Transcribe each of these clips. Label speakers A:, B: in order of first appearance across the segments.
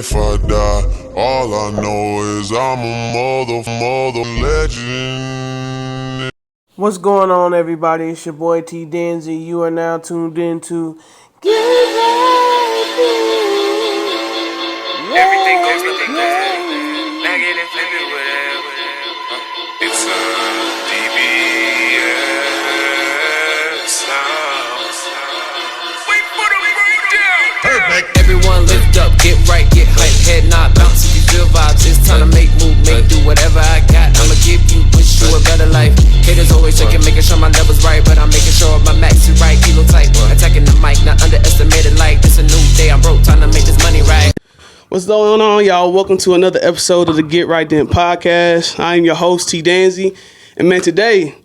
A: if I die, all I know is I'm a mother legend.
B: What's going on, everybody? It's your boy T Danzy. You are now tuned in to Get Ready.
C: Everything goes looking good. Now get it, flip it, whatever.
A: It's a DBS sound.
C: Wait for the breakdown.
A: Perfect.
D: Everyone lift up, get right, get hype, head nod, bounce if you feel vibes. It's time to make move, make do whatever I got. I'ma give you, wish you a better life. Haters always checking, making sure my levels right, but I'm making sure my max is right. Kilo type, attacking the mic, not underestimated. Like it's a new day, I'm broke, time to make this money right.
B: What's going on, y'all? Welcome to another episode of the Get Right Then podcast. I am your host, T Danzy. And man, today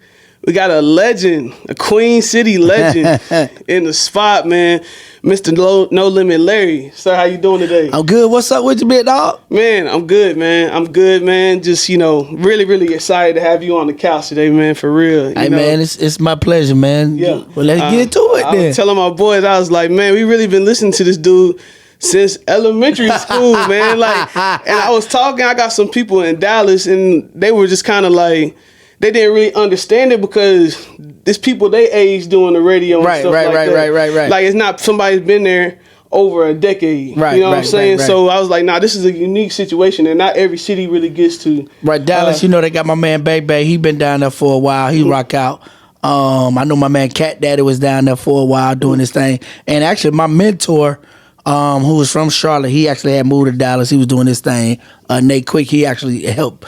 B: we got a legend, a Queen City legend in the spot, man. Mr. No Limit Larry. Sir, how you doing today?
E: I'm good. What's up with you, big dog?
B: Man, I'm good, man. I'm good, man. Just, really, really excited to have you on the couch today, man, for real.
E: Hey, man, it's my pleasure, man.
B: Yeah.
E: Well, let's get to it
B: I
E: then.
B: was telling my boys, I was like, man, we really been listening to this dude since elementary school, man. Like, and I was talking, I got some people in Dallas, and they were just kind of like, they didn't really understand it because there's people they age doing the radio and stuff like that.
E: Right.
B: Like, it's not somebody's been there over a decade.
E: Right,
B: you know what I'm
E: right,
B: saying?
E: right.
B: So I was like, nah, this is a unique situation, and not every city really gets to.
E: Right, Dallas, they got my man Bay. He been down there for a while. He rock out. I know my man Cat Daddy was down there for a while doing his thing. And actually, my mentor, who was from Charlotte, he actually had moved to Dallas. He was doing his thing. Nate Quick, he actually helped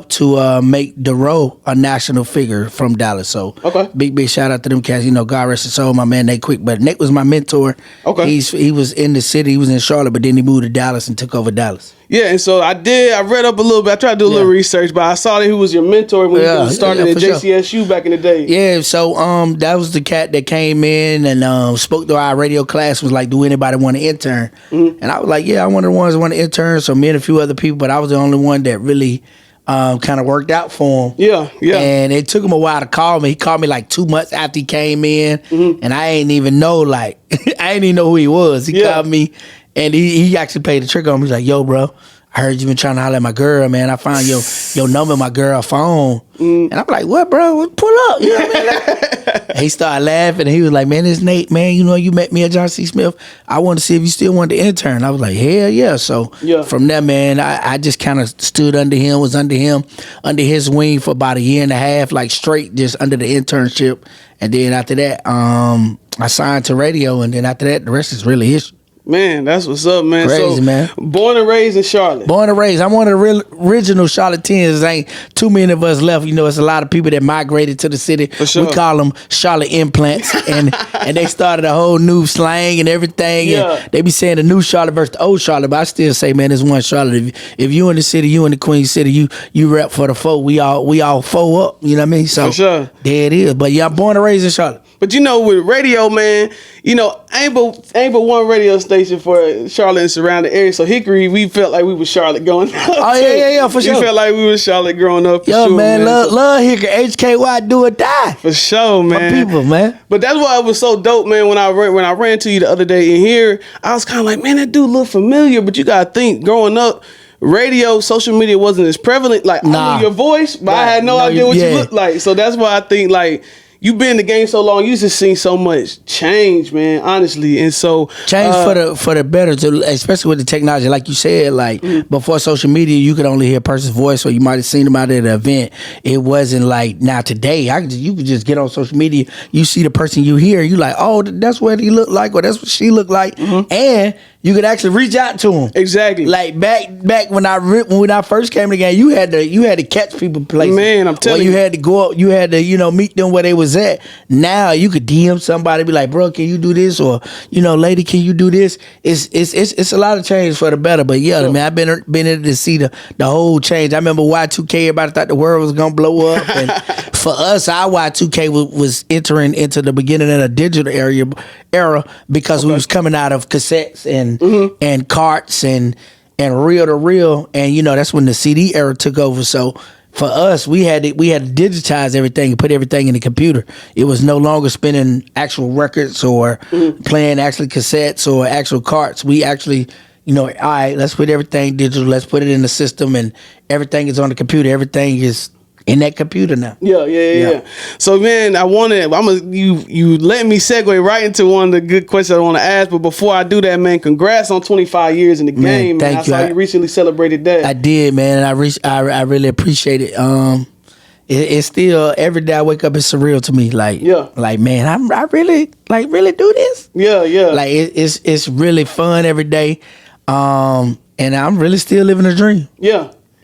E: to make DeRoe a national figure from Dallas. So
B: Okay.
E: big shout out to them cats. God rest his soul, my man Nate Quick. But Nate was my mentor.
B: Okay.
E: He was in the city. He was in Charlotte, but then he moved to Dallas and took over Dallas.
B: Yeah, and so I read up a little bit. I tried to do a little research, but I saw that he was your mentor when you started at
E: for sure.
B: JCSU back in the day.
E: Yeah, so that was the cat that came in and spoke to our radio class, was like, do anybody want to intern? And I was like, yeah, I'm one of the ones that want to intern. So me and a few other people, but I was the only one that really kind of worked out for him.
B: Yeah.
E: And it took him a while to call me. He called me like 2 months after he came in, and I ain't even know, I ain't even know who he was. He called me, and he actually played the trick on me. He's like, yo, bro, I heard you been trying to holler at my girl, man. I found your number in my girl's phone. And I'm like, what, bro? Pull up. You know what I mean? And he started laughing, and he was like, man, it's Nate, man. You met me at John C. Smith. I want to see if you still wanted to intern. I was like, hell yeah. So from there, man, I just kind of stood under him, was under his wing for about a year and a half, like straight just under the internship. And then after that, I signed to radio, and then after that, the rest is really history.
B: Man, that's what's up, man.
E: Crazy, man.
B: Born and raised in Charlotte.
E: Born and raised. I'm one of the original Charlotteans. Ain't too many of us left. It's a lot of people that migrated to the city.
B: For sure.
E: We call them Charlotte implants. and they started a whole new slang and everything.
B: Yeah.
E: And they be saying the new Charlotte versus the old Charlotte. But I still say, man, it's one Charlotte. If you in the city, you in the Queen City, you rep for the foe. We all foe up. You know what I mean? So
B: For sure.
E: There it is. But yeah, I'm born and raised in Charlotte.
B: But with radio, man, ain't but one radio station for Charlotte and surrounding area. So Hickory, we felt like we was Charlotte going up.
E: Oh, yeah, for sure.
B: We felt like we was Charlotte growing up. For
E: Yo,
B: sure,
E: man,
B: So-
E: love Hickory. HKY, do or die.
B: For sure, man.
E: My people, man.
B: But that's why it was so dope, man. When I ran to you the other day in here, I was kind of like, man, that dude look familiar. But you gotta think, growing up, radio, social media wasn't as prevalent. Like I
E: Nah.
B: knew your voice, but I had no idea what you looked like. So that's why I think you've been in the game so long, you just seen so much change, man, honestly. And so
E: change for the better, especially with the technology. Like you said, before social media, you could only hear a person's voice, or you might have seen them out at an event. It wasn't like now today. You could just get on social media, you see the person you hear, you like, oh, that's what he looked like, or that's what she looked like, and you could actually reach out to them.
B: Exactly.
E: Like back when I first came to the game, you had to catch people places.
B: Man, I'm telling you.
E: You had to go up, you had to meet them where they was at. Now you could DM somebody, be like, bro, can you do this? Or lady, can you do this? It's a lot of change for the better. But yeah, man, I've been in to see the whole change. I remember Y2K, everybody thought the world was gonna blow up, and for us, our Y2K was entering into the beginning of the digital era because we was coming out of cassettes and carts and reel to reel, and that's when the CD era took over. So for us, we had to digitize everything and put everything in the computer. It was no longer spinning actual records or playing actually cassettes or actual carts. We actually you know, all right, let's put everything digital, let's put it in the system, and everything is on the computer. Everything is in that computer now.
B: Yeah. So man, you let me segue right into one of the good questions I want to ask. But before I do that, man, congrats on 25 years in the game. Man,
E: thank you.
B: I saw you recently celebrated that.
E: I did, man. And I really appreciate it. It's still every day I wake up, it's surreal to me. Like, man, I really do this.
B: Yeah.
E: Like it's really fun every day. And I'm really still living a dream.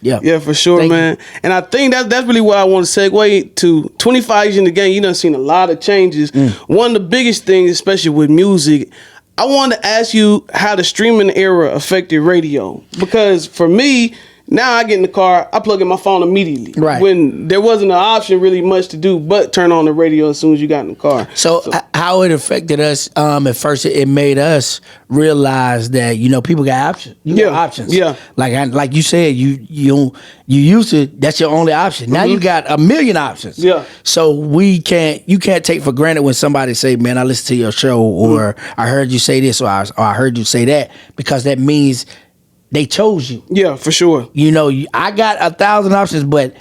E: Yeah, for sure, man. And I think that's really what I want to segue to. 25 years in the game, you done seen a lot of changes. One of the biggest things, especially with music, I wanted to ask you how the streaming era affected radio. Because for me, now I get in the car, I plug in my phone immediately. Right.
B: When there wasn't an option really much to do but turn on the radio as soon as you got in the car.
E: So how it affected us, at first it made us realize that, you know, people got options. You got options.
B: Yeah.
E: Like you said, you used to, that's your only option. Now you got a million options.
B: Yeah.
E: So you can't take for granted when somebody say, man, I listened to your show, or I heard you say this, or I heard you say that, because that means they chose you.
B: Yeah, for sure.
E: You know, I got 1,000 options, but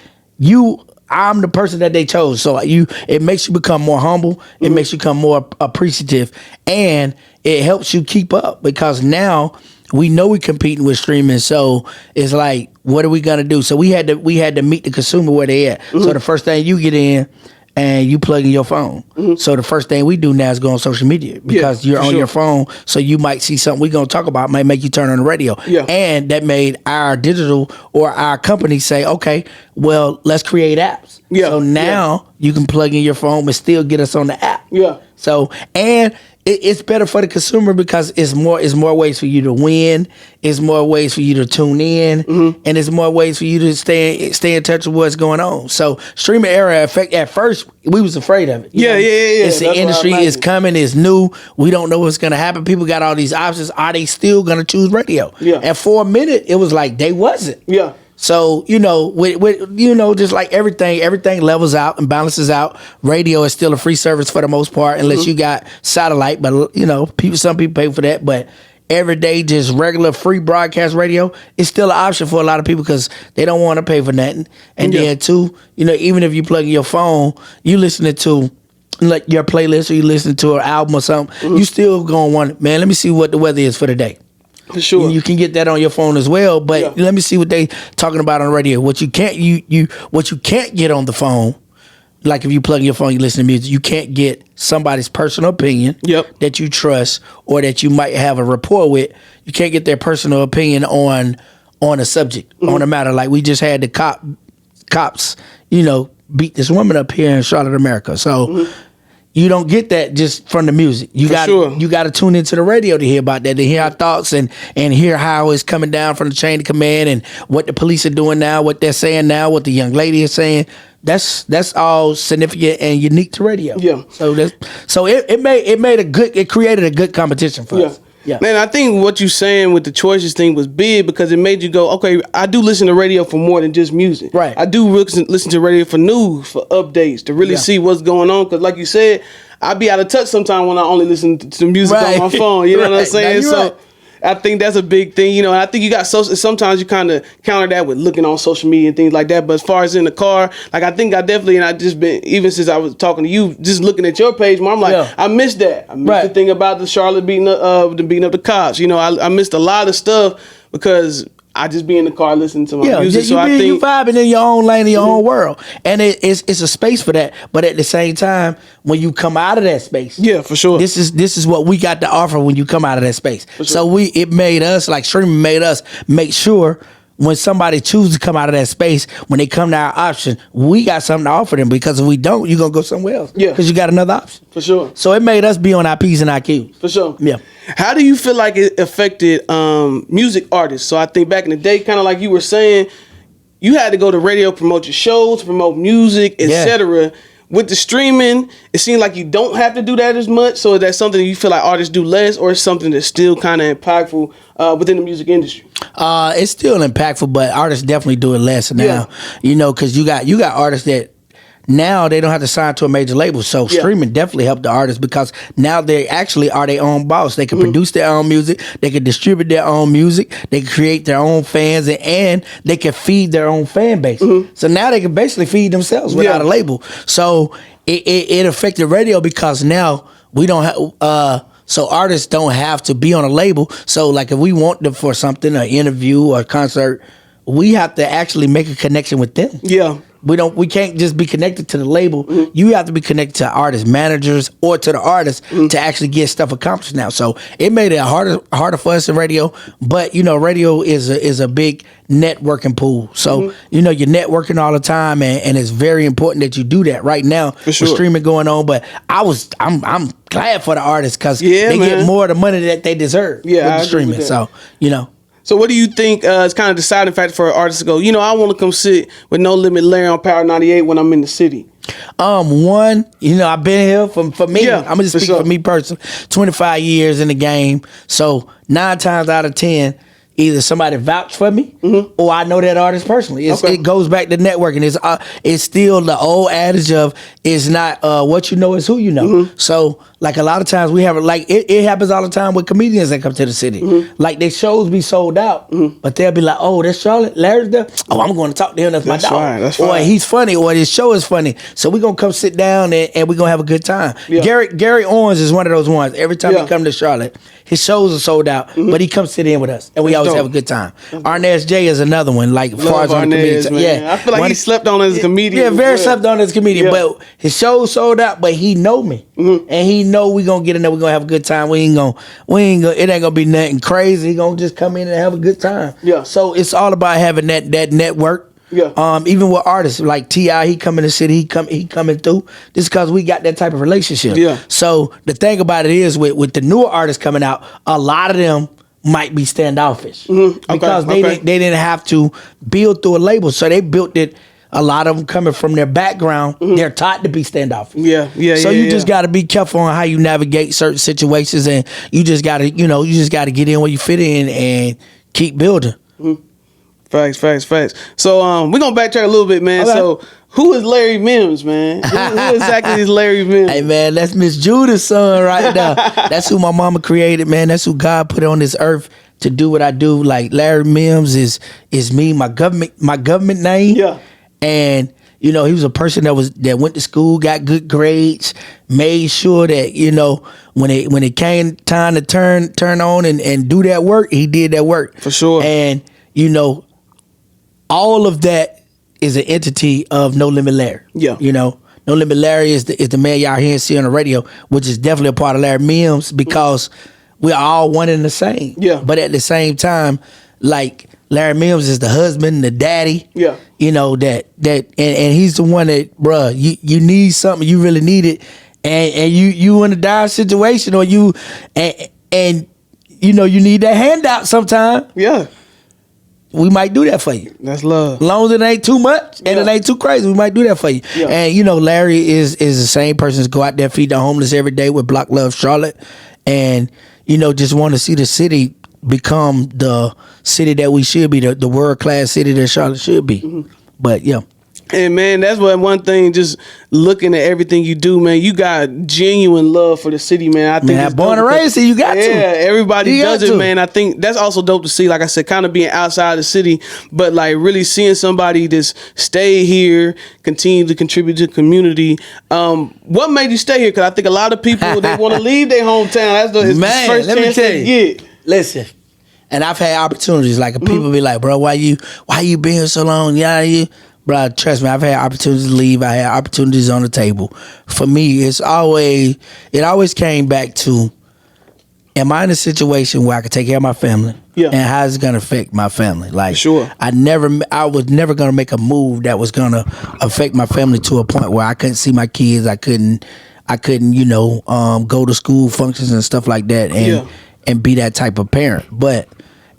E: I'm the person that they chose. So it makes you become more humble. It makes you become more appreciative, and it helps you keep up, because now we know we're competing with streaming. So it's like, what are we gonna do? So we had to meet the consumer where they at. So the first thing, you get in and you plug in your phone. So the first thing we do now is go on social media, because you're on your phone. So you might see something we're going to talk about, might make you turn on the radio.
B: Yeah.
E: And that made our digital or our company say, okay, well, let's create apps.
B: Yeah.
E: So now you can plug in your phone and still get us on the app.
B: Yeah.
E: So, and it's better for the consumer, because it's more ways for you to win. It's more ways for you to tune in, and it's more ways for you to stay in touch with what's going on. So streaming era effect, at first we was afraid of it.
B: Yeah.
E: It's the
B: That's
E: industry,
B: what I
E: it's coming, it's new. We don't know what's gonna happen. People got all these options. Are they still gonna choose radio?
B: Yeah.
E: And for a minute, it was like they wasn't.
B: Yeah.
E: So, you know, with you know, just like everything levels out and balances out. Radio is still a free service for the most part, unless you got satellite. But, you know, some people pay for that. But every day, just regular free broadcast radio is still an option for a lot of people, because they don't want to pay for nothing. And then too, you know, even if you plug in your phone, you listening to like your playlist, or you listen to an album or something, you still gonna want, man, let me see what the weather is for the day.
B: For sure.
E: You can get that on your phone as well, but let me see what they talking about on the radio. What you can't what you can't get on the phone, like if you plug in your phone, you listen to music, you can't get somebody's personal opinion that you trust or that you might have a rapport with. You can't get their personal opinion on a subject, on a matter. Like we just had the cops, you know, beat this woman up here in Charlotte, America. So you don't get that just from the music. You got to tune into the radio to hear about that, to hear our thoughts and hear how it's coming down from the chain of command, and what the police are doing now, what they're saying now, what the young lady is saying. That's all significant and unique to radio. Yeah. So it created a good competition for us. Yeah.
B: Man, I think what you're saying with the choices thing was big, because it made you go, okay, I do listen to radio for more than just music.
E: Right.
B: I do listen to radio for news, for updates, to really see what's going on. Because like you said, I be out of touch sometimes when I only listen to music on my phone. You know what I'm saying? So I think that's a big thing, you know. And I think you got sometimes you kind of counter that with looking on social media and things like that. But as far as in the car, like I think I definitely, and I just been, even since I was talking to you, just looking at your page, I'm like, I missed that. I missed the thing about the Charlotte beating up the cops. You know, I missed a lot of stuff because I just be in the car listening to my music. So I think
E: you vibing in your own lane, in your own world, and it's a space for that. But at the same time, when you come out of that space,
B: for sure,
E: this is what we got to offer when you come out of that space. Sure. So it made us, like streaming made us make sure when somebody chooses to come out of that space, when they come to our option, we got something to offer them, because if we don't, you're going to go somewhere else. Yeah. Because you got another option.
B: For sure.
E: So it made us be on our P's and our Q's.
B: For sure.
E: Yeah.
B: How do you feel like it affected music artists? So I think back in the day, kind of like you were saying, you had to go to radio, promote your shows, promote music, etc. With the streaming, it seems like you don't have to do that as much. So is that something you feel like artists do less, or is something that's still kind of impactful within the music industry?
E: It's still impactful, but artists definitely do it less now. You know, because you got artists that now they don't have to sign to a major label. So streaming definitely helped the artists because now they actually are their own boss. They can produce their own music. They can distribute their own music. They can create their own fans and they can feed their own fan base. So now they can basically feed themselves without a label. So it affected radio because now we don't have, so artists don't have to be on a label. So like if we want them for something, an interview or a concert, we have to actually make a connection with them.
B: Yeah.
E: We can't just be connected to the label. You have to be connected to artist managers or to the artists to actually get stuff accomplished now. So it made it harder for us in radio. But you know, radio is a big networking pool. So you know, you're networking all the time, and it's very important that you do that right now.
B: For sure.
E: With streaming going on, but I'm glad for the artists because
B: Yeah,
E: they
B: man.
E: get more of the money that they deserve.
B: Yeah, I
E: with
B: agree
E: streaming.
B: with that.
E: So you know.
B: So what do you think is kind of deciding factor for an artist to go, you know, I want to come sit with No Limit Larry on Power 98 when I'm in the city?
E: One, you know, I've been here for me.
B: Yeah,
E: I'm gonna just
B: for
E: speak
B: sure.
E: for me personally. 25 years in the game, so 9 times out of 10, either somebody vouch for me or I know that artist personally.
B: Okay.
E: It goes back to networking. It's still the old adage of it's not what you know is who you know. So like a lot of times we have like it happens all the time with comedians that come to the city. Like their shows be sold out, but they'll be like, oh, that's Charlotte, Larry's there. Oh, I'm going to talk to him. That's my
B: That's
E: dog.
B: right, that's
E: or
B: right.
E: he's funny, or his show is funny. So we're gonna come sit down and we're gonna have a good time.
B: Yeah.
E: Gary Owens is one of those ones. Every time
B: Yeah.
E: he come to Charlotte, his shows are sold out, but he comes sit in with us, and we
B: That's
E: always
B: dope.
E: have a good time. Arnaz J is another one. Like as far as
B: Love
E: on the
B: Arnaz,
E: comedian,
B: man. I feel like he slept on as a comedian
E: Yeah,
B: as
E: very
B: well.
E: slept on as a comedian,
B: Yeah.
E: but his show sold out. But he know me, and he know we gonna get in there. We gonna have a good time. We ain't gonna. It ain't gonna be nothing crazy. He gonna just come in and have a good time.
B: Yeah.
E: So it's all about having that network.
B: Yeah.
E: Even with artists like T.I., he come in the city, he coming through. Just because we got that type of relationship.
B: Yeah.
E: So the thing about it is with the newer artists coming out, a lot of them might be standoffish because
B: Okay.
E: they didn't have to build through a label, so they built it. A lot of them coming from their background, they're taught to be standoffish.
B: Yeah,
E: So
B: yeah,
E: you just got to be careful on how you navigate certain situations, and you just got to get in where you fit in and keep building.
B: Facts. So we're gonna backtrack a little bit, man.
E: Okay.
B: So who is Larry Mims, man? Who exactly is Larry Mims?
E: Hey man, that's Miss Judah's son right there. That's who my mama created, man. That's who God put on this earth to do what I do. Like Larry Mims is me, my government name.
B: Yeah.
E: And you know, he was a person that went to school, got good grades, made sure that, you know, when it came time to turn on and do that work, he did that work.
B: For sure.
E: And, you know, all of that is an entity of No Limit Larry.
B: Yeah.
E: You know, No Limit Larry is the man y'all hear and see on the radio, which is definitely a part of Larry Mims because we're all one and the same.
B: Yeah.
E: But at the same time, like Larry Mims is the husband, the daddy.
B: Yeah.
E: You know, and he's the one that, bruh, you need something, you really need it, and you in a dire situation, or you and you know you need that handout sometime.
B: Yeah,
E: We might do that for you.
B: that's love.
E: As long as it ain't too much and it
B: Yeah.
E: ain't too crazy, we might do that for you.
B: Yeah.
E: And you know, Larry is the same person that go out there feed the homeless every day with Block Love Charlotte, and you know, just want to see the city become the city that we should be, the world class city that Charlotte should be. But yeah.
B: And man, that's what one thing. Just looking at everything you do, man, you got genuine love for the city, man. I think
E: Man,
B: it's
E: born
B: dope
E: and
B: because-
E: raised here, you got to.
B: Yeah, everybody
E: You
B: does
E: got
B: it,
E: to.
B: man. I think that's also dope to see. Like I said, kind of being outside the city, but like really seeing somebody that's stay here, continue to contribute to the community. What made you stay here? Because I think a lot of people they want to leave their hometown. That's it's
E: Man,
B: the first
E: let me
B: chance
E: tell
B: they
E: you.
B: get.
E: Listen, and I've had opportunities. Like people be like, "Bro, why you been here so long? Yeah, you." Bro, trust me, I've had opportunities to leave. I had opportunities on the table. For me, it always came back to, am I in a situation where I could take care of my family?
B: Yeah.
E: And how is it gonna affect my family? Like,
B: Sure.
E: I was never gonna make a move that was gonna affect my family to a point where I couldn't see my kids. I couldn't, you know, go to school functions and stuff like that, and
B: Yeah.
E: and be that type of parent. But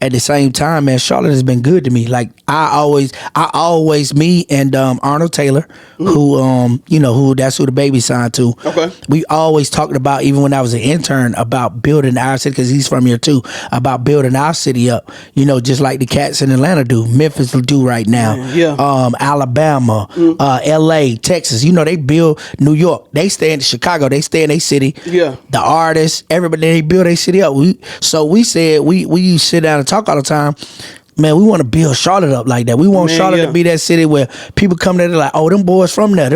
E: at the same time, man, Charlotte has been good to me. Like I always, me and Arnold Taylor, who who that's who the baby signed to.
B: Okay.
E: We always talked about, even when I was an intern, about building our city, because he's from here too, about building our city up. You know, just like the cats in Atlanta do, Memphis do right now.
B: Yeah.
E: Alabama, LA, Texas. You know, they build New York. They stay in Chicago. They stay in their city.
B: Yeah.
E: The artists, everybody, they build their city up. We said we used to sit down and talk all the time. Man, we want to build Charlotte up like that. We want Charlotte to be that city where people come there, they're like, oh, them boys from there.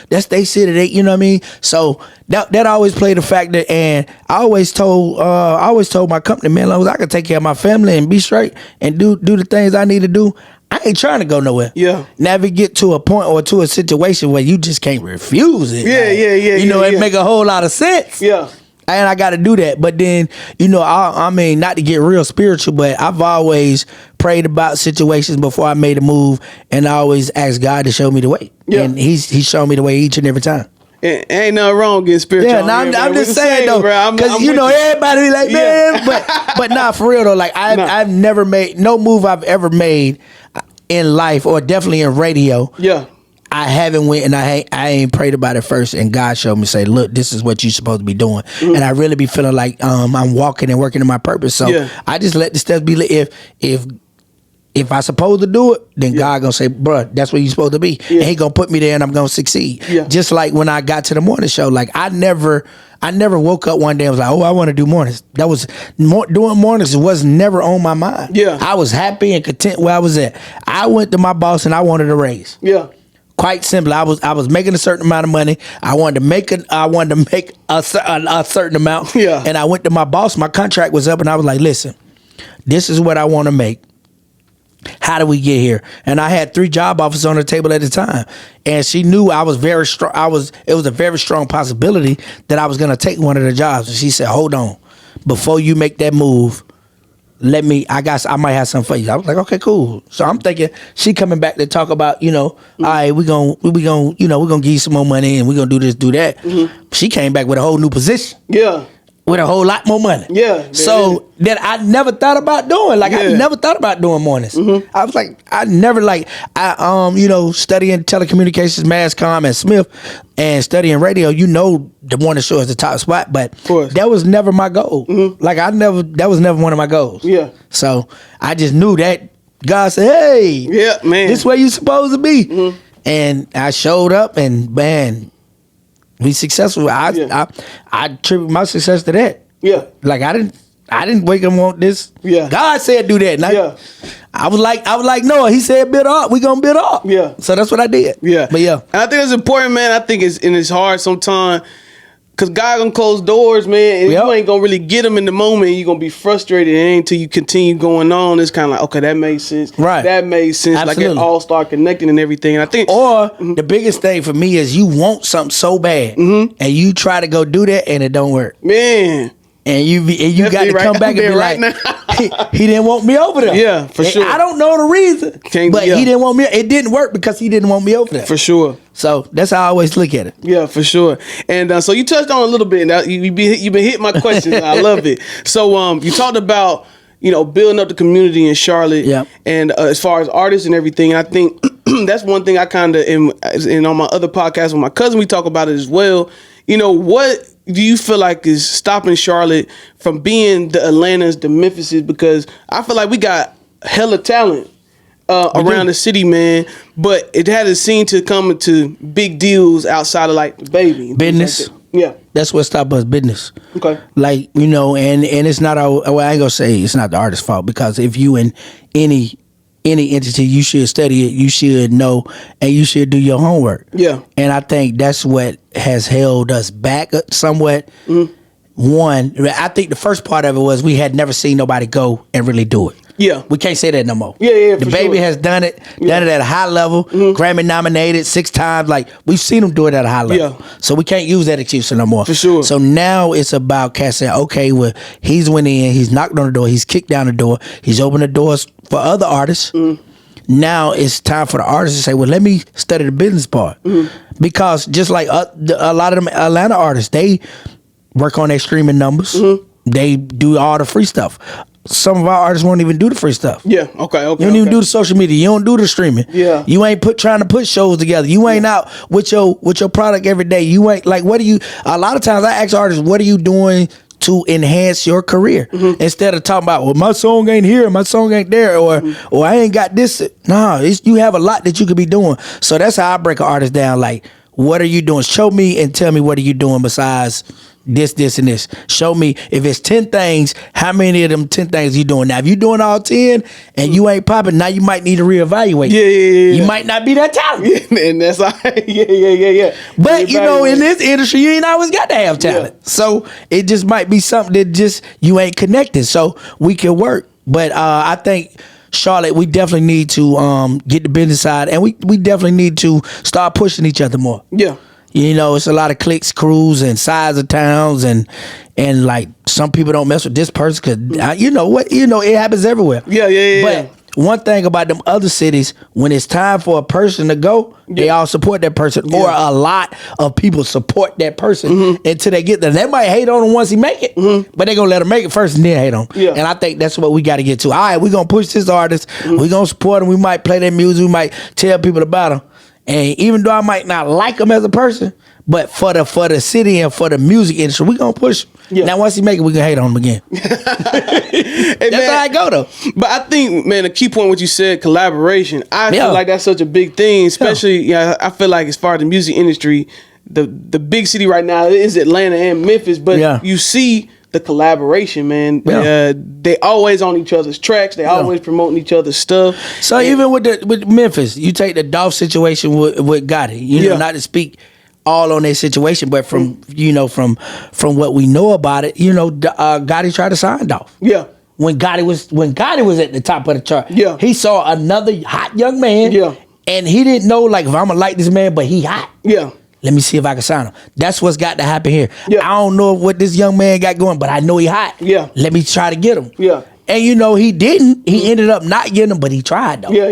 E: That's their city. They, you know what I mean? So that always played a factor. And I always told my company, man, as long as I can take care of my family and be straight and do the things I need to do, I ain't trying to go nowhere.
B: Yeah.
E: Now if it get to a point or to a situation where you just can't refuse it.
B: Yeah.
E: You know, it make a whole lot of sense.
B: Yeah.
E: And I got to do that. But then, you know, I mean, not to get real spiritual, but I've always prayed about situations before I made a move, and I always asked God to show me the way.
B: Yeah.
E: And He's shown me the way each and every time.
B: Ain't nothing wrong getting spiritual.
E: Yeah, now I'm just saying though, because you know everybody be like, man, but not for real though. Like I've never made no move I've ever made in life, or definitely in radio.
B: Yeah.
E: I haven't went and I ain't prayed about it first, and God showed me, say, look, this is what you're supposed to be doing. And I really be feeling like I'm walking and working in my purpose. So I just let the steps be. If I supposed to do it, then God gonna say, bruh, that's where you supposed to be. And He gonna put me there, and I'm gonna succeed. Just like when I got to the morning show, like I never woke up one day and was like, oh, I want to do mornings. That was doing mornings was never on my mind.
B: Yeah.
E: I was happy and content where I was at. I went to my boss and I wanted a raise.
B: Yeah.
E: Quite simply, I was making a certain amount of money. I wanted to make a certain amount.
B: Yeah.
E: And I went to my boss. My contract was up, and I was like, "Listen, this is what I want to make. How do we get here?" And I had 3 job offers on the table at the time, and she knew I was very strong. It was a very strong possibility that I was going to take one of the jobs. And she said, "Hold on, before you make that move, I might have something for you." I was like, okay, cool. So I'm thinking she coming back to talk about, you know, all right, we're gonna give you some more money and we're gonna do this, do that. She came back with a whole new position.
B: Yeah.
E: With a whole lot more money.
B: Yeah.
E: So that I never thought about doing. Like I never thought about doing mornings. I was like, studying telecommunications, mass comm at Smith and studying radio, you know the morning show is the top spot, but that was never my goal. Like that was never one of my goals. Yeah. So I just knew that God said, hey,
B: yeah, man,
E: this is where you supposed to be. And I showed up, and man, we successful. I attribute my success to that. Yeah. Like I didn't wake up and want this. Yeah. God said do that. And I was like Noah. He said build up. We gonna build up. Yeah. So that's what I did. Yeah. But yeah.
B: And I think it's important, man. I think it's hard sometimes. Cause God gonna close doors, man, and you ain't gonna really get them in the moment. You gonna be frustrated, and until you continue going on, it's kind of like, okay, that makes sense. Right. That made sense. Absolutely. Like it all start connecting and everything. And I think,
E: the biggest thing for me is you want something so bad, and you try to go do that, and it don't work. Man. And you got to come back and be like, he didn't want me over there. Yeah, for sure. I don't know the reason, but he didn't want me. It didn't work because he didn't want me over there.
B: For sure.
E: So that's how I always look at it.
B: Yeah, for sure. And so you touched on a little bit. Now you've been hitting my questions. I love it. So you talked about building up the community in Charlotte. Yeah. And as far as artists and everything, I think that's one thing I kind of and on my other podcast with my cousin we talk about it as well. What do you feel like is stopping Charlotte from being the Atlantas, the Memphises? Because I feel like we got hella talent around the city, man. But it hasn't seemed to come into big deals outside of like the baby
E: business.
B: Like that. Yeah,
E: that's what stops us. Business.
B: Okay.
E: Like and it's not I ain't gonna say it's not the artist's fault, because if you in any entity, you should study it, you should know, and you should do your homework. Yeah. And I think that's what has held us back somewhat. One, I think the first part of it was we had never seen nobody go and really do it. Yeah. We can't say that no more.
B: Yeah,
E: the baby has done it at a high level, Grammy nominated 6 times. Like, we've seen him do it at a high level. Yeah. So we can't use that excuse no more.
B: For sure.
E: So now it's about Cat saying, okay, well, he's went in, he's knocked on the door, he's kicked down the door, he's opened the doors for other artists. Now it's time for the artists to say, well, let me study the business part. Because just like a lot of them Atlanta artists, they work on their streaming numbers. They do all the free stuff. some of our artists won't even do the free stuff.
B: Yeah. Okay. Okay.
E: You don't even
B: okay.
E: do the social media. You don't do the streaming.
B: Yeah.
E: You ain't trying to put shows together. You ain't out with your product every day. You ain't like, what do you? A lot of times I ask artists, what are you doing to enhance your career? Instead of talking about, well, my song ain't here, my song ain't there, or I ain't got this. No, you have a lot that you could be doing. So that's how I break an artist down. Like, what are you doing? Show me and tell me what are you doing besides this, and this. Show me if it's 10 things, how many of them 10 things you doing. Now, if you doing all 10 and you ain't popping, now you might need to reevaluate.
B: Yeah.
E: You might not be that talented.
B: And that's all right. Yeah.
E: But you know, in this industry, you ain't always got to have talent.
B: Yeah.
E: So it just might be something that just you ain't connected. So we can work. But I think Charlotte, we definitely need to get the business side, and we definitely need to start pushing each other more.
B: Yeah.
E: You know, it's a lot of cliques, crews, and size of towns, and like some people don't mess with this person because you know what, it happens everywhere.
B: Yeah.
E: But one thing about them other cities, when it's time for a person to go, they all support that person, or a lot of people support that person until they get there. They might hate on him once he make it, but they gonna let him make it first and then hate on him.
B: Yeah.
E: And I think that's what we got to get to. All right, we gonna push this artist, we gonna support him, we might play their music, we might tell people about him. And even though I might not like him as a person, but for the city and for the music industry, we gonna push him.
B: Yeah.
E: Now once he make it, we can hate on him again.
B: Hey,
E: That's
B: man,
E: how I go though.
B: But I think, man, the key point what you said, collaboration. I
E: Yeah.
B: feel like that's such a big thing, especially I feel like as far as the music industry, the big city right now is Atlanta and Memphis, but you see the collaboration, man.
E: Yeah.
B: They always on each other's tracks. They always promoting each other's stuff.
E: So even with Memphis, you take the Dolph situation with Gotti, you know, not to speak all on their situation, but from what we know about it, Gotti tried to sign Dolph.
B: Yeah.
E: When Gotti was at the top of the chart,
B: Yeah.
E: he saw another hot young man,
B: Yeah.
E: and he didn't know, like, if I'm gonna like this man, but he hot.
B: Yeah.
E: Let me see if I can sign him. That's what's got to happen here.
B: Yeah.
E: I don't know what this young man got going, but I know he hot.
B: Yeah.
E: Let me try to get him.
B: Yeah.
E: And he didn't. He ended up not getting him, but he tried though.
B: Yeah.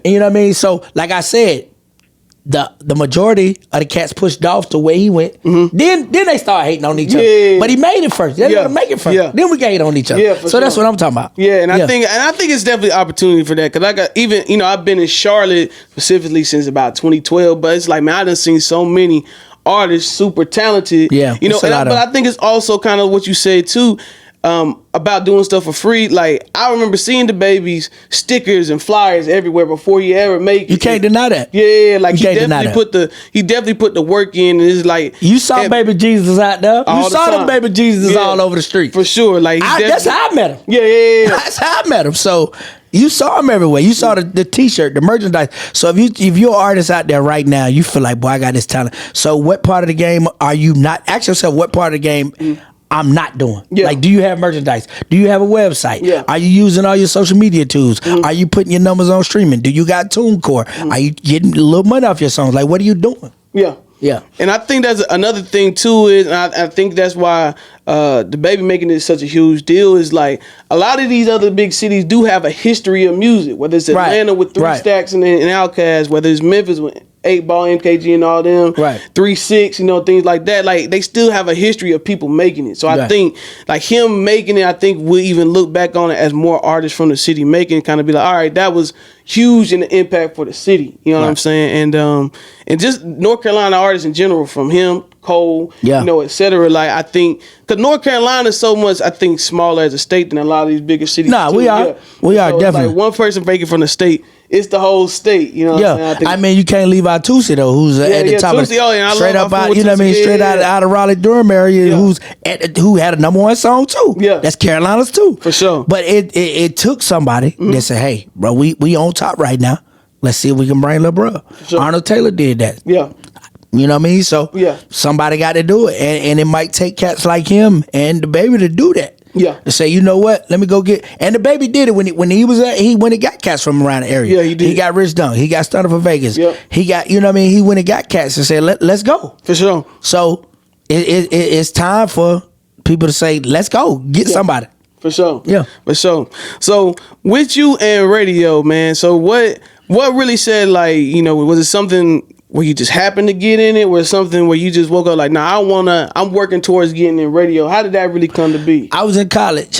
E: And you know what I mean? So, like I said, the majority of the cats pushed Dolph to where he went. Then they start hating on each other.
B: Yeah.
E: But he made it first. They
B: Yeah.
E: didn't make it first.
B: Yeah.
E: Then we can hate on each other.
B: Yeah, for
E: so that's
B: sure.
E: what I'm talking about.
B: Yeah, and I think it's definitely opportunity for that, because I got even I've been in Charlotte specifically since about 2012, but it's like, man, I done seen so many artists super talented.
E: Yeah, it's a lot
B: but
E: of-
B: I think it's also kind of what you said too. About doing stuff for free. Like, I remember seeing the baby's stickers and flyers everywhere before he ever make it.
E: You can't deny that.
B: Yeah, like
E: You can't deny that.
B: he definitely put the work in, and it's like
E: You saw baby Jesus out there.
B: All
E: You
B: the
E: saw
B: time.
E: them baby Jesus
B: Yeah.
E: all over the street.
B: for sure. Like,
E: That's how I met him.
B: Yeah.
E: That's how I met him. So you saw him everywhere. You saw the T-shirt, the merchandise. So if you're an artist out there right now, you feel like, boy, I got this talent. So what part of the game are you not? Ask yourself, what part of the game I'm not doing?
B: Yeah.
E: Like, do you have merchandise? Do you have a website?
B: Yeah.
E: Are you using all your social media tools? Are you putting your numbers on streaming? Do you got TuneCore? Are you getting a little money off your songs? Like, what are you doing?
B: Yeah.
E: Yeah.
B: And I think that's another thing too, is I think that's why the baby making it such a huge deal, is like a lot of these other big cities do have a history of music, whether it's
E: Right.
B: Atlanta with Three
E: Right.
B: Stacks and Outkast, whether it's Memphis with 8 Ball, MKG and all them,
E: Right.
B: 3-6, things like that. Like, they still have a history of people making it. So I
E: Right.
B: think like him making it, I think we'll even look back on it as more artists from the city making it, kind of be like, all right, that was huge in the impact for the city. You know what I'm saying? And just North Carolina artists in general, from him, Cole, et cetera. Like, I think because North Carolina is so much, I think, smaller as a state than a lot of these bigger cities.
E: Nah,
B: too.
E: we are. We are,
B: So it's
E: definitely.
B: like one person breaking from the state, it's the whole state. You know what I'm saying?
E: Yeah,
B: think
E: I mean, you can't leave out Tusi though, who's at the top
B: Tusi,
E: of
B: and I
E: straight
B: love
E: up
B: my
E: out,
B: fool
E: you know what I mean,
B: Tusi,
E: straight out of Raleigh Durham area, who had a #1 song too.
B: Yeah.
E: That's Carolina's too,
B: For sure.
E: But it took somebody that said, "Hey, bro, we on top right now. Let's see if we can bring little bro."
B: Sure.
E: Arnold Taylor did that.
B: Yeah.
E: You know what I mean? So
B: Yeah.
E: somebody got to do it, and it might take cats like him and the baby to do that.
B: Yeah.
E: To say, you know what? Let me go get. And the baby did it when he was at. He went and got cats from around the area.
B: Yeah, he did.
E: He got Rich Dunk. He got Stunner for Vegas.
B: Yep.
E: He got, you know what I mean. He went and got cats and said, let's go.
B: For sure.
E: So it's time for people to say, let's go get somebody.
B: For sure.
E: Yeah.
B: For sure. So with you and radio, man, so what really said, like, was it something where you just happened to get in it, or something where you just woke up like, I'm working towards getting in radio? How did that really come to be?
E: I was in college.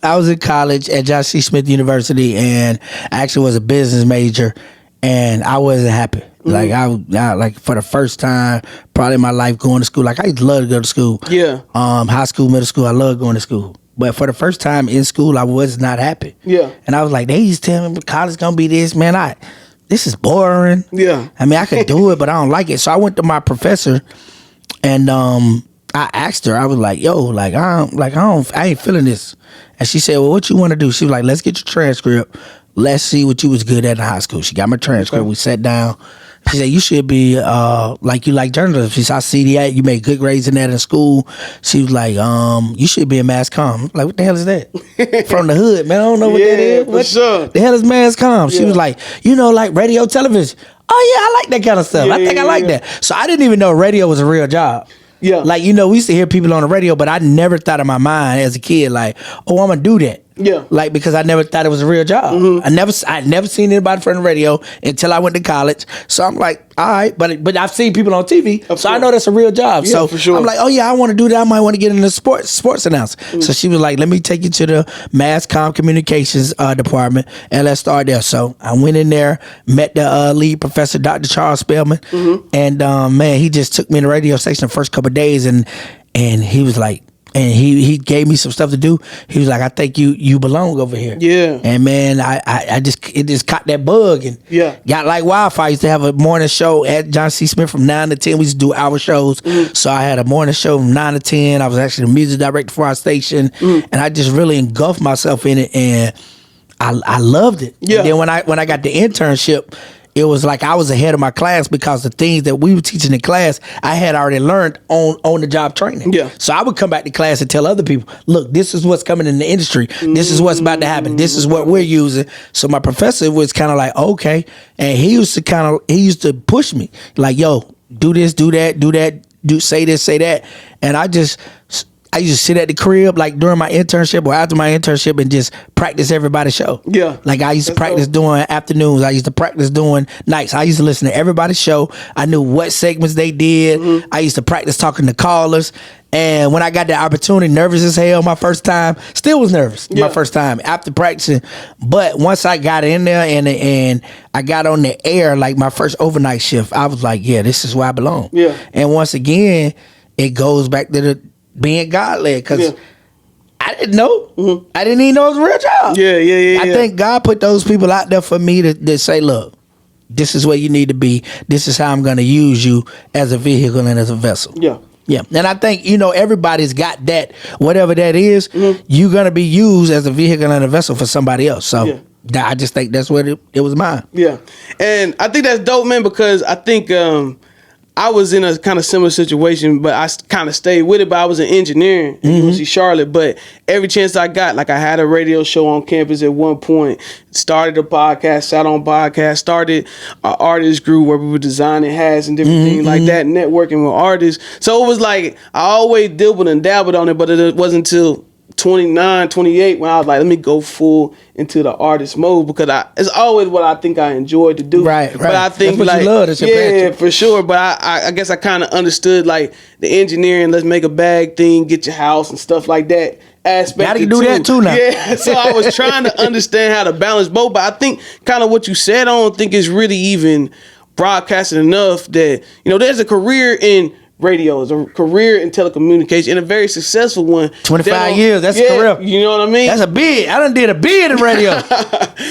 E: I was in college at John C. Smith University, and I actually was a business major, and I wasn't happy. Like I like for the first time probably in my life going to school. Like I used to love to go to school.
B: Yeah.
E: High school, middle school, I love going to school. But for the first time in school, I was not happy.
B: Yeah.
E: And I was like, they used to tell me college gonna be this, man. This is boring.
B: Yeah.
E: I mean, I could do it, but I don't like it. So I went to my professor, and I asked her. I was like, "Yo, like I ain't feeling this." And she said, "Well, what you want to do?" She was like, "Let's get your transcript. Let's see what you was good at in high school." She got my transcript.
B: Okay.
E: We sat down. She said, "You should be like you like journalism." She said, "I see that you made good grades in that in school." She was like, "You should be a mass comm." I'm like, what the hell is that? From the hood, man. I don't know what that is.
B: For
E: What
B: sure.
E: the hell is mass comm? She
B: Yeah.
E: was like, like radio, television. Oh yeah, I like that kind of stuff.
B: Yeah,
E: I think I
B: yeah,
E: like
B: yeah.
E: that. So I didn't even know radio was a real job.
B: Yeah.
E: Like, we used to hear people on the radio, but I never thought in my mind as a kid, like, oh, I'm going to do that.
B: Yeah.
E: Like, because I never thought it was a real job. I'd never seen anybody from the radio until I went to college. So I'm like, all right. But I've seen people on TV, so I know that's a real job.
B: Yeah,
E: so
B: for sure.
E: I'm like, oh, yeah, I want to do that. I might want to get into sports announcer. So she was like, let me take you to the mass comm communications department, and let's start there. So I went in there, met the lead professor, Dr. Charles Spellman, and man, he just took me to the radio station the first couple of days, and he was like, and he gave me some stuff to do. He was like, I think you belong over here.
B: Yeah.
E: And man, it just caught that bug and
B: Yeah.
E: got like wildfire. I used to have a morning show at John C. Smith from 9 to 10. We used to do hour shows. So I had a morning show from 9 to 10. I was actually the music director for our station. And I just really engulfed myself in it, and I loved it.
B: Yeah.
E: And then when I got the internship, it was like I was ahead of my class because the things that we were teaching in class, I had already learned on the job training.
B: Yeah.
E: So I would come back to class and tell other people, look, this is what's coming in the industry. This is what's about to happen. This is what we're using. So my professor was kind of like, okay. And he used to push me like, yo, do this, do that, say this, say that. And I used to sit at the crib like during my internship or after my internship and just practice everybody's show.
B: Yeah.
E: Like I used to
B: That's
E: practice
B: dope.
E: doing afternoons. I used to practice doing nights. I used to listen to everybody's show. I knew what segments they did. I used to practice talking to callers. And when I got the opportunity, nervous as hell my first time, still was nervous my first time after practicing. But once I got in there and I got on the air, like my first overnight shift, I was like, yeah, this is where I belong.
B: Yeah.
E: And once again, it goes back to the being God-led, because
B: Yeah.
E: I didn't know. I didn't even know it was a real job.
B: Yeah.
E: I think God put those people out there for me to say, look, this is where you need to be. This is how I'm going to use you as a vehicle and as a vessel.
B: Yeah.
E: Yeah. And I think, everybody's got that, whatever that is, you're going to be used as a vehicle and a vessel for somebody else. So
B: Yeah.
E: I just think that's what it was mine.
B: Yeah. And I think that's dope, man, because I think I was in a kind of similar situation, but I kind of stayed with it. But I was in engineering at UNC Charlotte. But every chance I got, like I had a radio show on campus at one point, started a podcast, sat on podcast, started an artist group where we were designing hats and different things like that, networking with artists. So it was like I always dibbled and dabbled on it, but it wasn't until 29, 28 when I was like, let me go full into the artist mode, because it's always what I think I enjoyed to do.
E: Right.
B: But I think
E: That's what you love. That's your passion.
B: for sure. But I guess I kind of understood like the engineering, let's make a bag thing, get your house and stuff like that aspect.
E: Gotta do that too now.
B: Yeah. So I was trying to understand how to balance both. But I think kind of what you said, I don't think is really even broadcasted enough that, there's a career in radio, is a career in telecommunication, and a very successful one.
E: 25 years, that's a career.
B: You know what I mean?
E: That's a bid. I done did a bid in radio.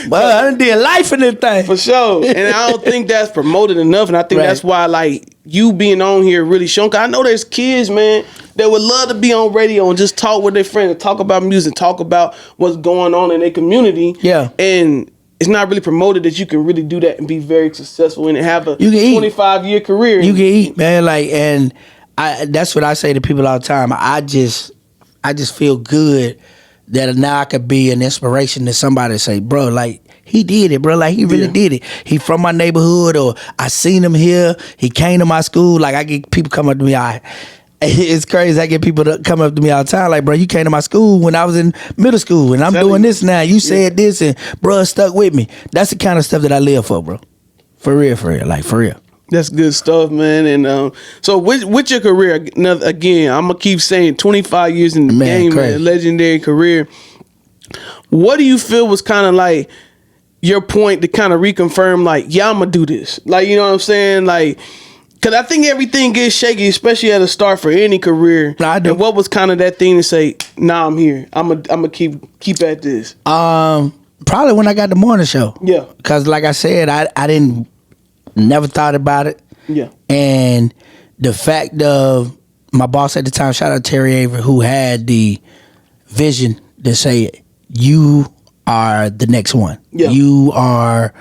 E: Well, I done did life in this thing.
B: For sure. And I don't think that's promoted enough. And I think
E: Right.
B: that's why, like, you being on here really showing. 'Cause I know there's kids, man, that would love to be on radio and just talk with their friends and talk about music, talk about what's going on in their community.
E: Yeah.
B: And it's not really promoted that you can really do that and be very successful and have a
E: You can eat.
B: 25-year career.
E: You can eat, man. Like, and that's what I say to people all the time. I just feel good that now I could be an inspiration to somebody to say, bro, like, he did it, bro. Like, he really did it. He from my neighborhood, or I seen him here. He came to my school. Like, I get people come up to me. It's crazy. I get people to come up to me all the time. Like, bro, you came to my school when I was in middle school, and I'm
B: Tell
E: doing
B: you.
E: this now. You said this, and bro, it stuck with me. That's the kind of stuff that I live for, bro. For real. Like, for real.
B: That's good stuff, man. And so with your career, again, I'm going to keep saying 25 years in the
E: Man,
B: game,
E: crazy.
B: man, legendary career. What do you feel was kind of like your point to kind of reconfirm, like, yeah, I'm gonna do this? Like, you know what I'm saying? Like, because I think everything gets shaky, especially at the start for any career.
E: I do.
B: And what was kind of that thing to say, nah, I'm here. I'm gonna keep at this.
E: Probably when I got the morning show.
B: Yeah.
E: Because like I said, I didn't never thought about it.
B: Yeah.
E: And the fact of my boss at the time, shout out Terry Avery, who had the vision to say, you are the next one.
B: Yeah.
E: You are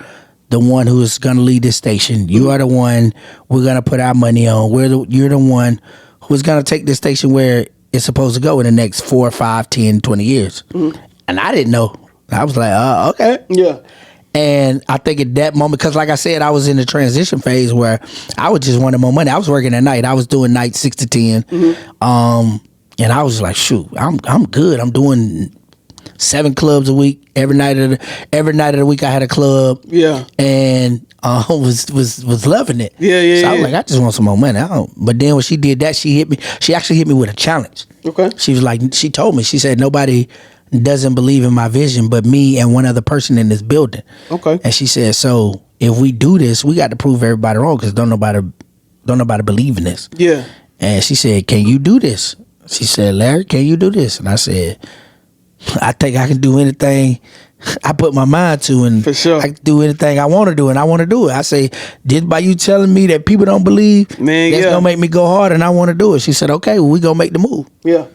E: the one who is going to lead this station. You are the one we're going to put our money on. You're the one who's going to take this station where it's supposed to go in the next 4, 5, 10, 20 years. And I didn't know. I was like, okay.
B: Yeah.
E: And I think at that moment, because like I said, I was in the transition phase where I was just wanting more money. I was working at night. I was doing night 6 to 10. And I was like, shoot, I'm good. I'm doing 7 clubs a week. Every night of the week I had a club.
B: Yeah.
E: And was loving it.
B: Yeah.
E: So I was like, I just want some more money. But then when she did that, she actually hit me with a challenge.
B: Okay.
E: She was like, she told me, she said, nobody doesn't believe in my vision but me and one other person in this building.
B: Okay.
E: And she said, so if we do this, we got to prove everybody wrong because don't nobody believe in this.
B: Yeah.
E: And she said, can you do this? She said, Larry, can you do this? And I said, I think I can do anything I put my mind to, and
B: For sure.
E: I can do anything I want to do, and I want to do it. I say, just by you telling me that people don't believe,
B: Man,
E: that's
B: yeah.
E: gonna make me go hard, and I want to do it. She said, okay, well, we gonna make the move.
B: Yeah.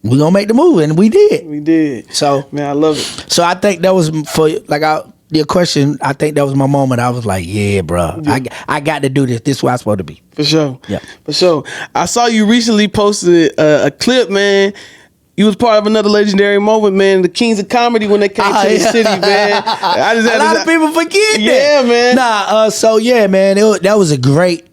E: We gonna make the move, and we did.
B: We did.
E: So,
B: Man, I love it.
E: so I think that was for your question. I think that was my moment. I was like, yeah, bro, I got to do this. This is where I'm supposed to be.
B: For sure.
E: Yeah.
B: For sure. I saw you recently posted a clip, man. You was part of another legendary moment, man. The Kings of Comedy when they came to the city, man. I just
E: A lot of people forget that.
B: Yeah, man.
E: So yeah, man, that was a great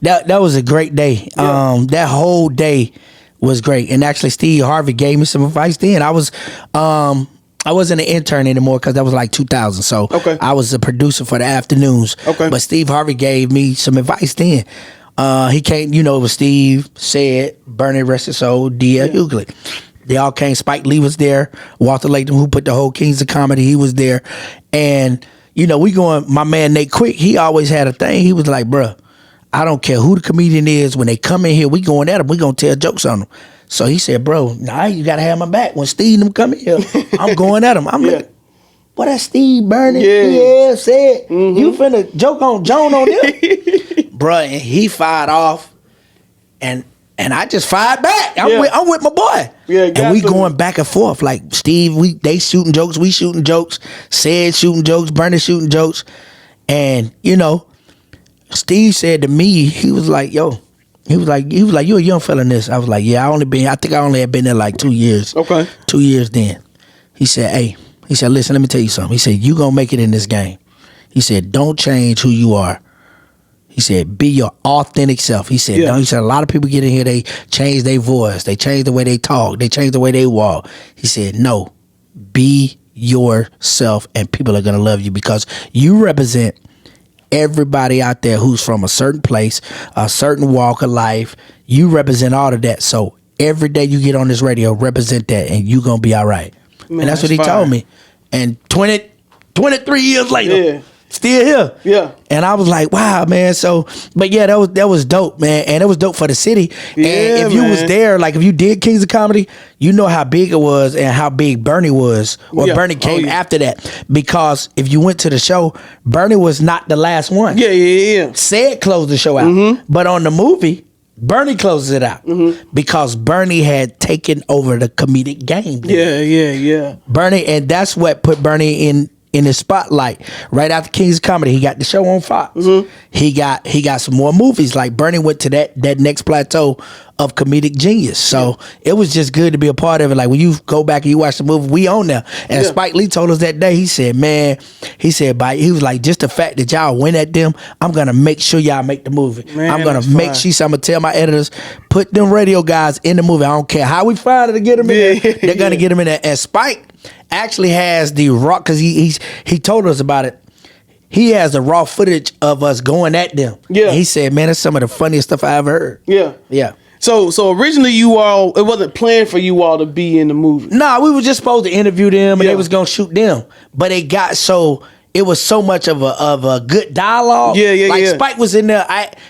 E: that was a great day.
B: Yeah.
E: That whole day was great. And actually Steve Harvey gave me some advice then. I wasn't an intern anymore because that was like 2000. So
B: Okay.
E: I was a producer for the afternoons.
B: Okay.
E: But Steve Harvey gave me some advice then. He came, it was Steve, Said, Bernie, rest his soul, D.L. Hughley. They all came. Spike Lee was there. Walter Latham, who put the whole Kings of Comedy, he was there. And, we going, my man Nate Quick, he always had a thing. He was like, bruh, I don't care who the comedian is. When they come in here, we going at them. We going to tell jokes on them. So he said, bro, now you got to have my back. When Steve and them come in here, I'm going at them. I'm like, what, that Steve Bernie? Yeah, Said. You finna joke on Joan on them? Bruh, and he fired off. And I just fired back. I'm with my boy.
B: Yeah,
E: and we going back and forth. Like Steve, they shooting jokes, we shooting jokes, Said shooting jokes, Bernie shooting jokes. And, Steve said to me, he was like, yo, you a young fella in this. I was like, yeah, I think I only had been there like 2 years.
B: Okay.
E: 2 years then. He said, listen, let me tell you something. He said, you gonna make it in this game. He said, don't change who you are. He said, be your authentic self. He said, no, he said, a lot of people get in here, they change their voice, they change the way they talk, they change the way they walk. He said, no, be yourself and people are going to love you because you represent everybody out there who's from a certain place, a certain walk of life. You represent all of that. So every day you get on this radio, represent that and you going to be all right.
B: Man,
E: and that's what he
B: fire.
E: told me. And 23 years later.
B: Yeah.
E: Still here.
B: Yeah.
E: And I was like, wow, man. So, but yeah, that was dope, man. And it was dope for the city.
B: Yeah,
E: and if you was
B: man.
E: there, like if you did Kings of Comedy, you know how big it was and how big Bernie was. Or
B: Yeah.
E: Bernie came
B: Oh, yeah.
E: after that. Because if you went to the show, Bernie was not the last one.
B: Yeah.
E: Said closed the show out.
B: Mm-hmm.
E: But on the movie, Bernie closes it out. Because Bernie had taken over the comedic game.
B: Yeah.
E: Bernie, and that's what put Bernie in the spotlight. Right after Kings of Comedy, he got the show on Fox. He got some more movies. Like Bernie went to that next plateau of comedic genius. So it was just good to be a part of it. Like when you go back and you watch the movie, we on there. And Spike Lee told us that day, he said, he was like, just the fact that y'all went at them, I'm gonna make sure y'all make the movie.
B: Man,
E: I'm gonna
B: that's
E: make
B: fine.
E: sure, so I'm gonna tell my editors, put them radio guys in the movie. I don't care how we find it to get them in there. They're gonna get them in there. And Spike actually has the raw, because he told us about it. He has the raw footage of us going at them.
B: Yeah.
E: And he said, man, that's some of the funniest stuff I ever heard.
B: Yeah.
E: Yeah.
B: So originally it wasn't planned for you all to be in the movie.
E: Nah, we were just supposed to interview them, and
B: Yeah.
E: they was gonna shoot them, but it got it was so much of a good dialogue.
B: Yeah,
E: like
B: yeah.
E: Spike was in there.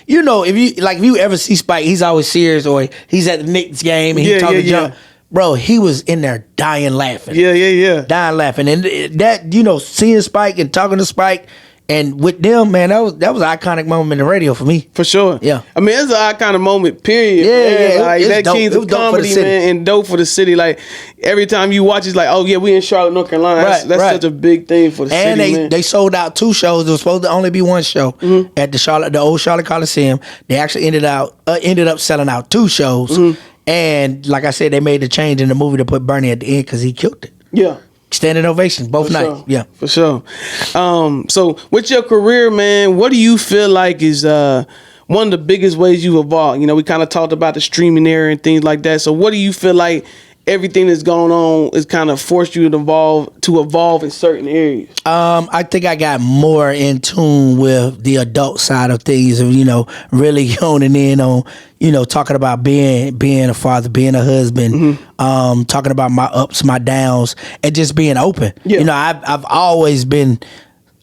E: If you ever see Spike, he's always serious, or he's at the Knicks game and he
B: Yeah,
E: talking
B: yeah,
E: junk. Bro, he was in there dying laughing.
B: Yeah.
E: Dying laughing. And that, seeing Spike and talking to Spike and with them, man, that was an iconic moment in the radio for me.
B: For sure.
E: Yeah.
B: I mean, it's an iconic moment, period.
E: Yeah,
B: man.
E: yeah.
B: Like,
E: It's
B: that
E: dope.
B: Kings
E: It was
B: of
E: dope for the
B: Comedy,
E: city.
B: man, and dope for the city. Like, every time you watch, it's like, oh, yeah, we in Charlotte, North Carolina. That's
E: Right.
B: such a big thing for the
E: And
B: city, man.
E: they sold out 2 shows. There was supposed to only be 1 show at the old Charlotte Coliseum. They actually ended up selling out 2 shows. And like I said, they made the change in the movie to put Bernie at the end because he killed it.
B: Yeah.
E: Standing ovation both
B: For
E: nights.
B: sure.
E: Yeah.
B: For sure. So with your career, man, what do you feel like is one of the biggest ways you've evolved? We kind of talked about the streaming era and things like that. So what do you feel like everything that's going on is kind of forced you to evolve in certain areas?
E: I think I got more in tune with the adult side of things, and really honing in on, talking about being a father, being a husband, talking about my ups, my downs, and just being open.
B: Yeah.
E: I've always been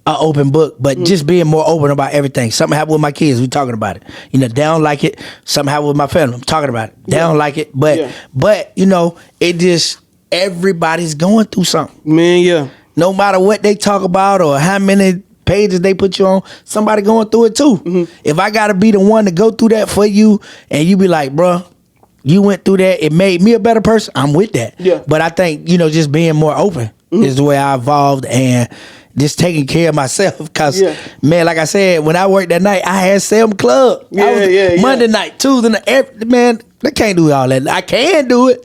E: an open book, but just being more open about everything. Something happened with my kids, we talking about it. They don't like it. Something happened with my family, I'm talking about it. They don't like it, but it just, everybody's going through something.
B: Man, yeah.
E: No matter what they talk about or how many pages they put you on, somebody going through it too. If I gotta be the one to go through that for you, and you be like, bruh, you went through that, it made me a better person, I'm with that.
B: Yeah.
E: But I think, just being more open is the way I evolved, and just taking care of myself. Because, man, like I said, when I worked that night, I had 7 club.
B: Yeah.
E: Monday night, Tuesday night, man, I can't do all that. I can do it,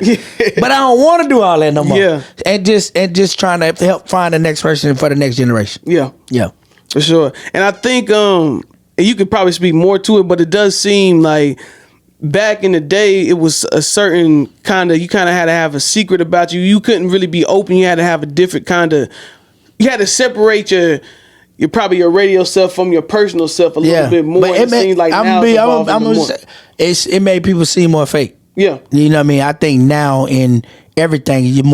E: but I don't want to do all that no more.
B: Yeah.
E: And just trying to help find the next person for the next generation.
B: Yeah.
E: Yeah.
B: For sure. And I think and you could probably speak more to it, but it does seem like back in the day, it was a certain you kind of had to have a secret about you. You couldn't really be open. You had to have a different you had to separate your radio self from your personal self a little bit more.
E: But
B: it seems like now it's evolving more.
E: It made people seem more fake.
B: Yeah.
E: You know what I mean? I think now in everything you're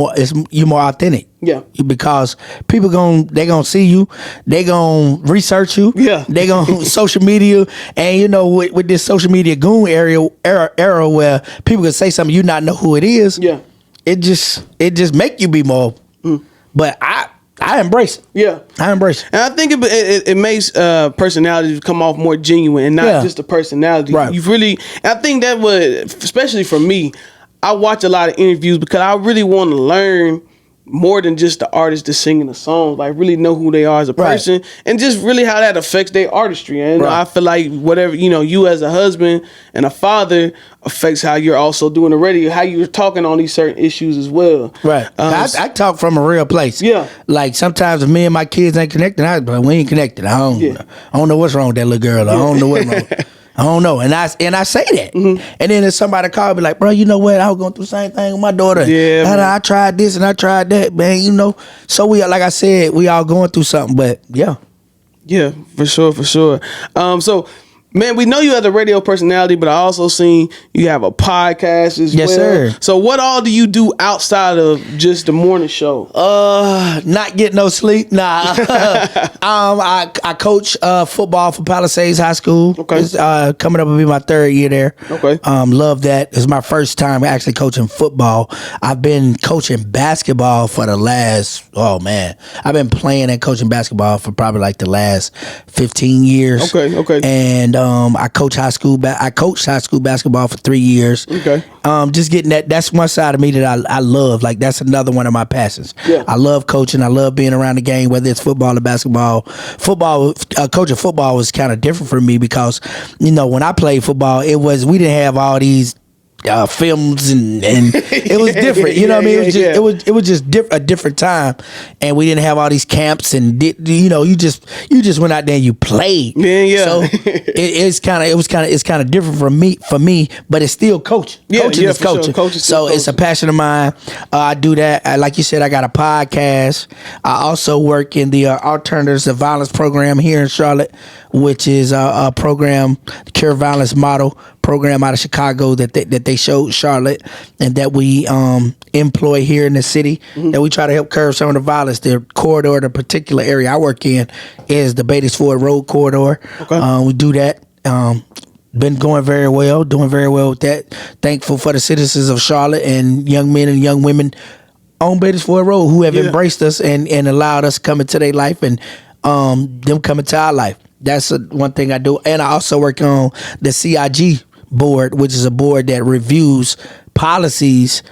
E: more authentic.
B: Yeah.
E: Because people they gonna see you, they gonna research you.
B: Yeah.
E: They gonna social media, and with this social media goon era where people can say something you not know who it is.
B: Yeah.
E: It just make you be more. But I embrace it.
B: Yeah.
E: I embrace it.
B: And I think it makes personalities come off more genuine and not just a personality.
E: Right.
B: I think that would, especially for me, I watch a lot of interviews because I really want to learn more than just the artist that's singing the song. Like, really know who they are as a person and just really how that affects their artistry. And I feel like whatever, you as a husband and a father affects how you're also doing the radio, how you're talking on these certain issues as well.
E: Right. I talk from a real place.
B: Yeah.
E: Like, sometimes if me and my kids ain't connected, we ain't connected. I don't know what's wrong with that little girl. I don't know what's wrong. I don't know. And I say that. And then if somebody call me like, bro, you know what? I was going through the same thing with my daughter.
B: Yeah.
E: I tried this and I tried that, man, So like I said, we all going through something, but yeah.
B: Yeah, for sure. So, man, we know you have a radio personality, but I also seen you have a podcast as well.
E: Yes, sir.
B: So what all do you do outside of just the morning show?
E: Not getting no sleep. Nah. I coach football for Palisades High School.
B: Okay.
E: It's coming up to be my 3rd year there.
B: Okay.
E: Love that. It's my first time actually coaching football. I've been coaching basketball for the last, I've been playing and coaching basketball for probably like the last 15 years.
B: Okay.
E: And I coached high school basketball for 3 years.
B: Okay.
E: Just getting that's one side of me that I love. Like, that's another one of my passions.
B: Yeah.
E: I love coaching. I love being around the game, whether it's football or basketball. Coaching football was kind of different for me because, when I played football, we didn't have all these films and it was different. You know what I mean? It was just a different time, and we didn't have all these camps and you just went out there and you played.
B: Yeah.
E: So it's kind of different for me, but it's still coaching. Coaching is coaching.
B: Sure. Coaching is
E: So it's a passion of mine. I do that. Like you said, I got a podcast. I also work in the Alternatives to Violence program here in Charlotte, which is a program, the Cure Violence Model program out of Chicago that they showed Charlotte, and that we employ here in the city. That we try to help curb some of the violence. The corridor, the particular area I work in, is the Beatties-Ford Road corridor. Okay. We do that. Been going very well, doing very well with that. Thankful for the citizens of Charlotte and young men and young women on Beatties-Ford Road who have embraced us and allowed us to come into their life, and them come into our life. That's one thing I do. And I also work on the CIG board, which is a board that reviews policies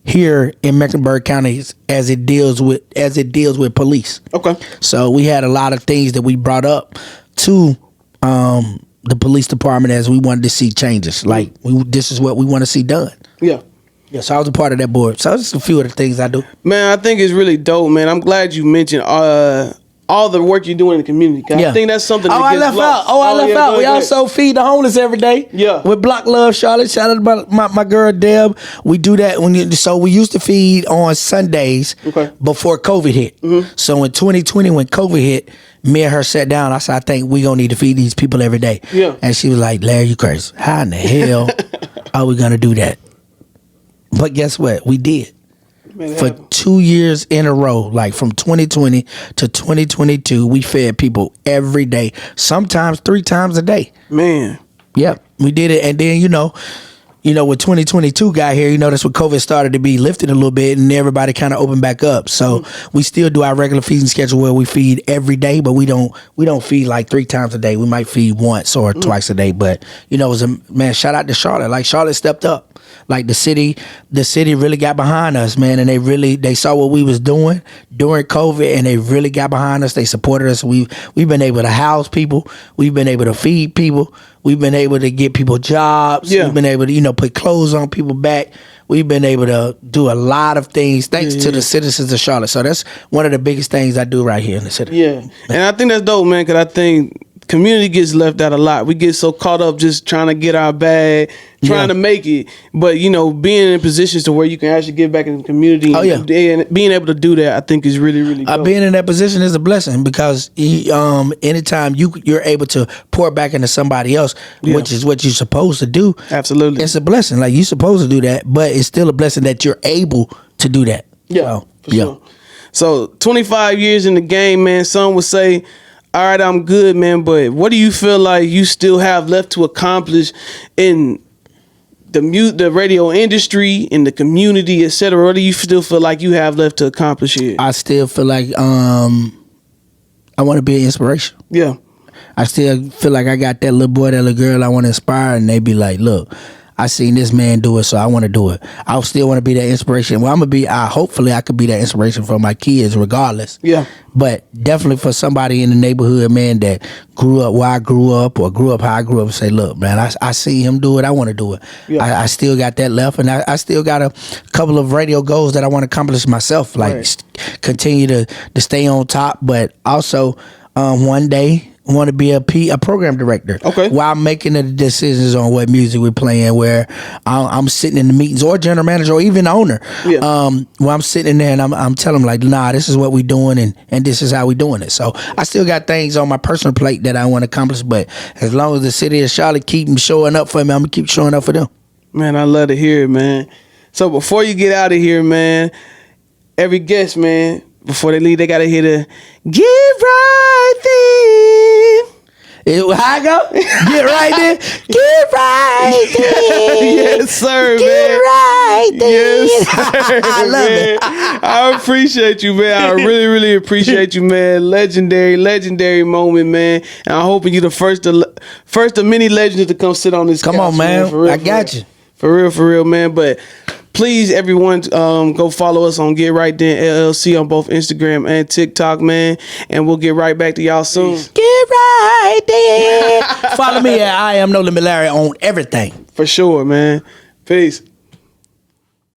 E: here in Mecklenburg County as it deals with police. Okay. So we had a lot of things that we brought up to the police department as we wanted to see changes. Like this is what we want to see done. Yeah. Yeah, so I was a part of that board. So that's just a few of the things I do.
B: Man, I think it's really dope, man. I'm glad you mentioned all the work you're doing in the community. I think that's something that gets lost.
E: I left out. We also feed the homeless every day. Yeah. With Block Love Charlotte. Shout out to my girl Deb. We do that so we used to feed on Sundays before COVID hit. Mm-hmm. So in 2020 when COVID hit, me and her sat down. I said, I think we gonna need to feed these people every day. Yeah. And she was like, Larry, you crazy. How in the hell are we gonna do that? But guess what? We did. For 2 years in a row, like from 2020 to 2022, we fed people every day, sometimes 3 times a day. Man. Yep, we did it. And then, when 2022 got here, that's when COVID started to be lifted a little bit and everybody kind of opened back up. So we still do our regular feeding schedule where we feed every day, but we don't feed like 3 times a day. We might feed once or twice a day. But, it was shout out to Charlotte. Like Charlotte stepped up. Like the city really got behind us, man, and they saw what we was doing during COVID, and they really got behind us. They supported us. We've been able to house people. We've been able to feed people. We've been able to get people jobs. Yeah. We've been able to, put clothes on people back. We've been able to do a lot of things thanks to the citizens of Charlotte. So that's one of the biggest things I do right here in the city. Yeah, and I think that's dope, man, because I think community gets left out a lot. We get so caught up just trying to get our bag, trying to make it. But, being in positions to where you can actually give back in the community and being able to do that, I think is really, really dope. Being in that position is a blessing because anytime you're able to pour back into somebody else, which is what you're supposed to do. Absolutely. It's a blessing. Like, you're supposed to do that, but it's still a blessing that you're able to do that. Yeah, for sure. So, 25 years in the game, man, some would say, all right, I'm good, man, but what do you feel like you still have left to accomplish in the radio industry, in the community, etc.? What do you still feel like you have left to accomplish here? I still feel like I want to be an inspiration. Yeah. I still feel like I got that little boy, that little girl I want to inspire, and they be like, look, I seen this man do it, so I want to do it. I still want to be that inspiration. Well, hopefully I could be that inspiration for my kids regardless. Yeah. But definitely for somebody in the neighborhood, man, that grew up where I grew up or grew up how I grew up, and say, look, man, I see him do it. I want to do it. Yeah. I still got that left, and I still got a couple of radio goals that I want to accomplish myself, like continue to stay on top, but also one day want to be a program director. Okay. While making the decisions on what music we're playing, where I'm sitting in the meetings, or general manager, or even owner. Yeah. Where I'm sitting in there and I'm telling them like, nah, this is what we're doing and this is how we're doing it. So I still got things on my personal plate that I want to accomplish, but as long as the city of Charlotte keep showing up for me, I'm gonna keep showing up for them. Man, I love to hear it, man. So before you get out of here, man, every guest, man, before they leave, they gotta hear the "Get Right Then." How I go? Get right there. Get right there. Yes, sir, Get man. Get right there. Yes, sir. I love it. I appreciate you, man. I really, really appreciate you, man. Legendary moment, man. And I'm hoping you're the first of many legends to come sit on this couch. Come on, man. For real, I got you. For real, man. But please, everyone, go follow us on Get Right Then LLC on both Instagram and TikTok, man. And we'll get right back to y'all soon. Get right then. Follow me at I Am No Limit Larry on everything. For sure, man. Peace.